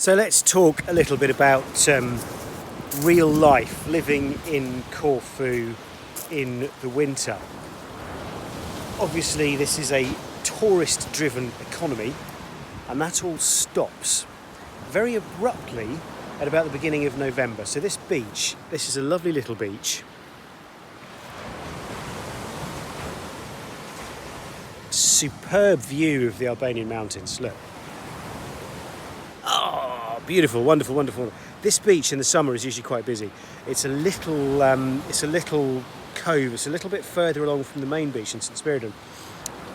So let's talk a little bit about real life, living in Corfu in the winter. Obviously this is a tourist-driven economy, and that all stops very abruptly at about the beginning of November. So this beach, this is a lovely little beach. Superb view of the Albanian mountains, look. Oh, beautiful, wonderful, wonderful. This beach in the summer is usually quite busy. It's a little cove. It's a little bit further along from the main beach in St Spiridon,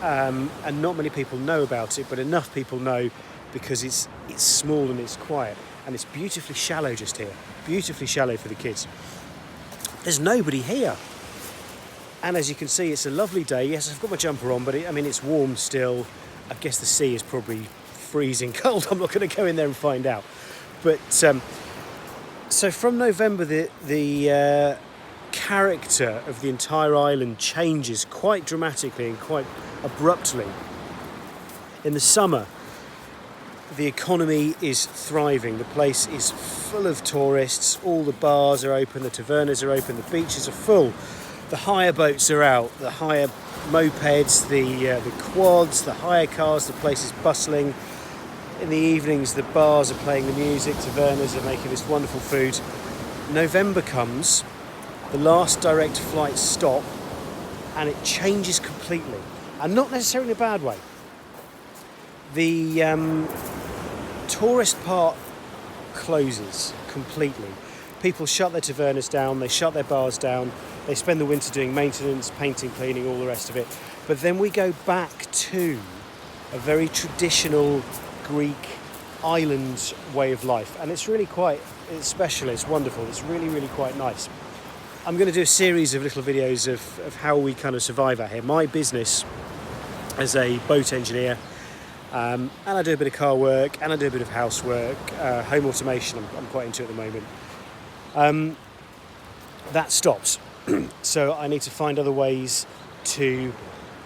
and not many people know about it, but enough people know because it's small and it's quiet, and it's beautifully shallow just here. Beautifully shallow for the kids. There's nobody here, and as you can see, it's a lovely day. Yes, I've got my jumper on, but it's warm still. I guess the sea is probably freezing cold. I'm not going to go in there and find out. But so from November, the character of the entire island changes quite dramatically and quite abruptly. In the summer, the economy is thriving. The place is full of tourists. All the bars are open, the tavernas are open, the beaches are full. The hire boats are out, the hire mopeds, the quads, the hire cars. The place is bustling. In the evenings, the bars are playing the music, tavernas are making this wonderful food. November comes, the last direct flights stop, and it changes completely. And not necessarily in a bad way. The tourist part closes completely. People shut their tavernas down, they shut their bars down, they spend the winter doing maintenance, painting, cleaning, all the rest of it. But then we go back to a very traditional Greek island way of life, and it's special, it's wonderful, it's really, really quite nice. I'm going to do a series of little videos of how we kind of survive out here. My business as a boat engineer, and I do a bit of car work, and I do a bit of housework, home automation I'm quite into at the moment. That stops. So I need to find other ways to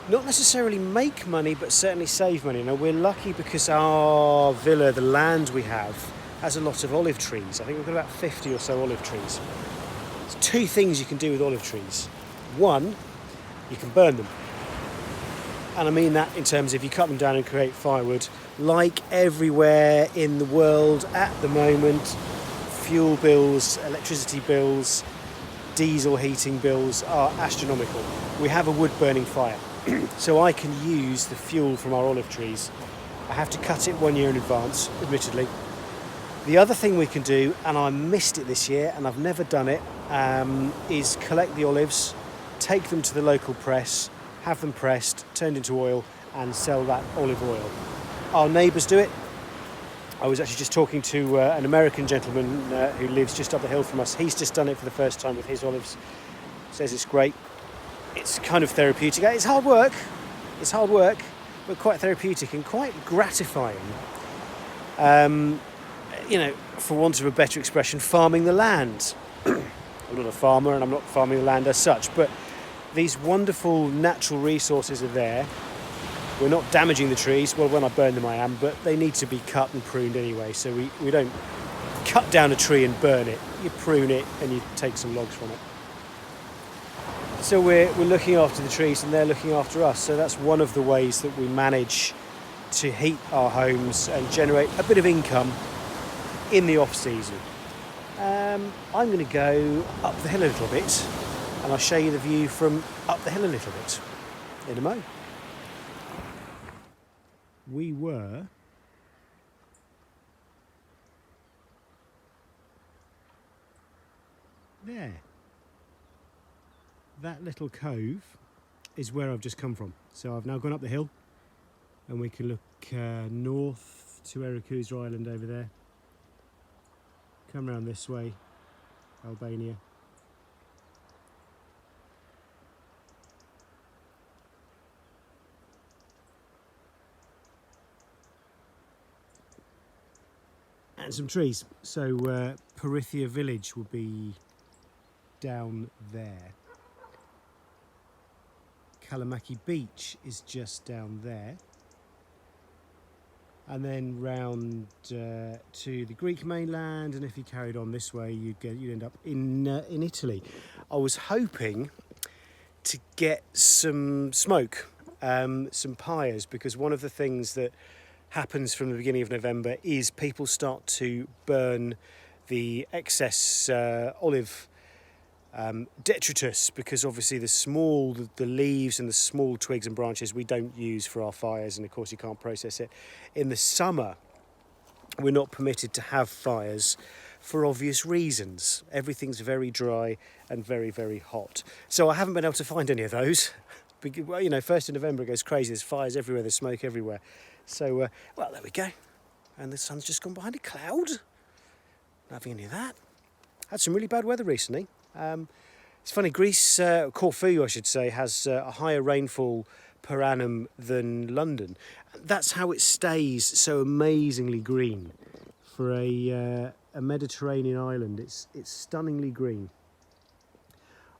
not necessarily make money, but certainly save money. Now, we're lucky because our villa, the land we have, has a lot of olive trees. I think we've got about 50 or so olive trees. There's two things you can do with olive trees. One, you can burn them. And I mean that in terms of you cut them down and create firewood. Like everywhere in the world at the moment, fuel bills, electricity bills, diesel heating bills are astronomical. We have a wood-burning fire. So I can use the fuel from our olive trees. I have to cut it 1 year in advance, admittedly. The other thing we can do, and I missed it this year and I've never done it, is collect the olives, take them to the local press, have them pressed, turned into oil, and sell that olive oil. Our neighbours do it. I was actually just talking to an American gentleman who lives just up the hill from us. He's just done it for the first time with his olives. Says it's great. It's kind of therapeutic. It's hard work, but quite therapeutic and quite gratifying. For want of a better expression, farming the land. I'm not a farmer and I'm not farming the land as such, but these wonderful natural resources are there. We're not damaging the trees. Well, when I burn them I am, but they need to be cut and pruned anyway, so we don't cut down a tree and burn it. You prune it and you take some logs from it. So we're looking after the trees and they're looking after us. So that's one of the ways that we manage to heat our homes and generate a bit of income in the off-season. I'm going to go up the hill a little bit and I'll show you the view from up the hill a little bit in a moment. We were there. That little cove is where I've just come from. So I've now gone up the hill and we can look north to Erakuza Island over there. Come around this way, Albania. And some trees. So Parithia village will be down there. Kalamaki beach is just down there. and then round to the Greek mainland, and if you carried on this way you'd end up in Italy. I was hoping to get some smoke, some pyres, because one of the things that happens from the beginning of November is people start to burn the excess olive detritus, because obviously the leaves and the small twigs and branches we don't use for our fires, and of course you can't process it. In the summer we're not permitted to have fires for obvious reasons. Everything's very dry and very, very hot. So I haven't been able to find any of those. Well, you know, 1st of November it goes crazy, there's fires everywhere, there's smoke everywhere. So, well, there we go. And the sun's just gone behind a cloud. Not having any of that. Had some really bad weather recently. It's funny, Greece, Corfu I should say, has a higher rainfall per annum than London. That's how it stays so amazingly green. For a Mediterranean island, it's stunningly green.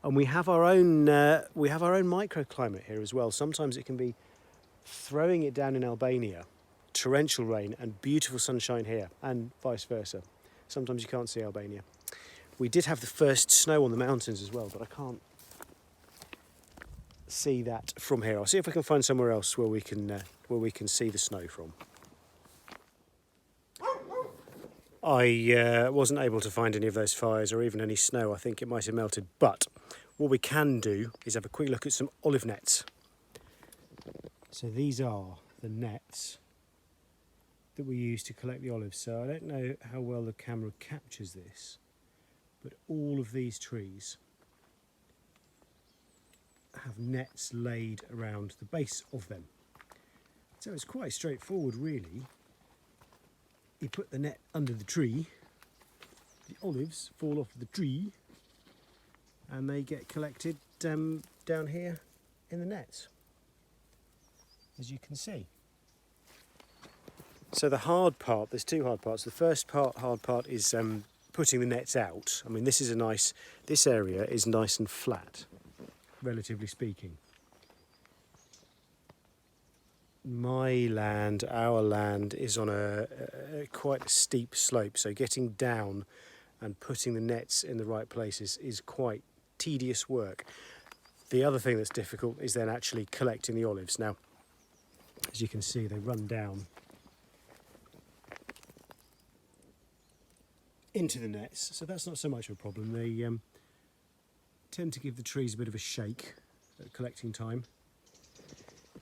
And we have our own microclimate here as well. Sometimes it can be throwing it down in Albania, torrential rain and beautiful sunshine here, and vice versa. Sometimes you can't see Albania. We did have the first snow on the mountains as well, but I can't see that from here. I'll see if we can find somewhere else where we can see the snow from. I wasn't able to find any of those fires or even any snow. I think it might have melted. But what we can do is have a quick look at some olive nets. So these are the nets that we use to collect the olives. So I don't know how well the camera captures this, but all of these trees have nets laid around the base of them. So it's quite straightforward really. You put the net under the tree, the olives fall off the tree, and they get collected down here in the nets, as you can see. So the hard part, there's two hard parts. The first hard part is putting the nets out. I mean, this area is nice and flat, relatively speaking. My land, our land, is on a quite a steep slope, so getting down and putting the nets in the right places is quite tedious work. The other thing that's difficult is then actually collecting the olives. Now, as you can see, they run down into the nets, so that's not so much of a problem. They tend to give the trees a bit of a shake at collecting time.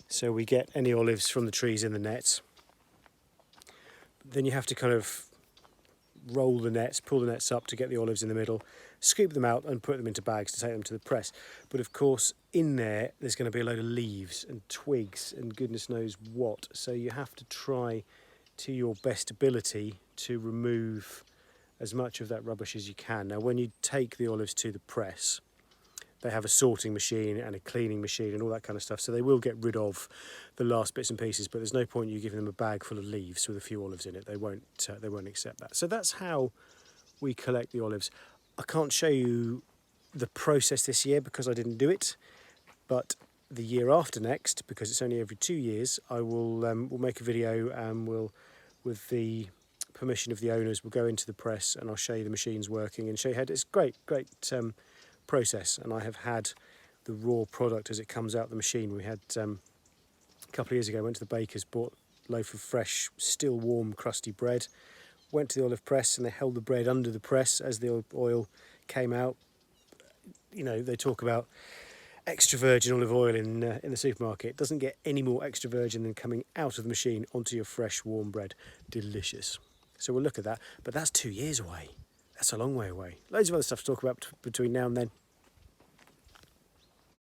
So we get any olives from the trees in the nets. Then you have to kind of roll the nets, pull the nets up to get the olives in the middle, scoop them out and put them into bags to take them to the press. But of course in there's going to be a load of leaves and twigs and goodness knows what. So you have to try to your best ability to remove as much of that rubbish as you can. Now when you take the olives to the press, they have a sorting machine and a cleaning machine and all that kind of stuff, so they will get rid of the last bits and pieces, but there's no point you giving them a bag full of leaves with a few olives in it. They won't accept that. So that's how we collect the olives. I can't show you the process this year because I didn't do it, but the year after next, because it's only every 2 years, I will we'll make a video and we'll, with the permission of the owners, we'll go into the press and I'll show you the machines working and show you how it's great process. And I have had the raw product as it comes out the machine. We had a couple of years ago, went to the baker's, bought a loaf of fresh, still warm, crusty bread, went to the olive press and they held the bread under the press as the oil came out. You know, they talk about extra virgin olive oil in the supermarket. It doesn't get any more extra virgin than coming out of the machine onto your fresh, warm bread. Delicious. So we'll look at that, but that's 2 years away. That's a long way away. Loads of other stuff to talk about between now and then.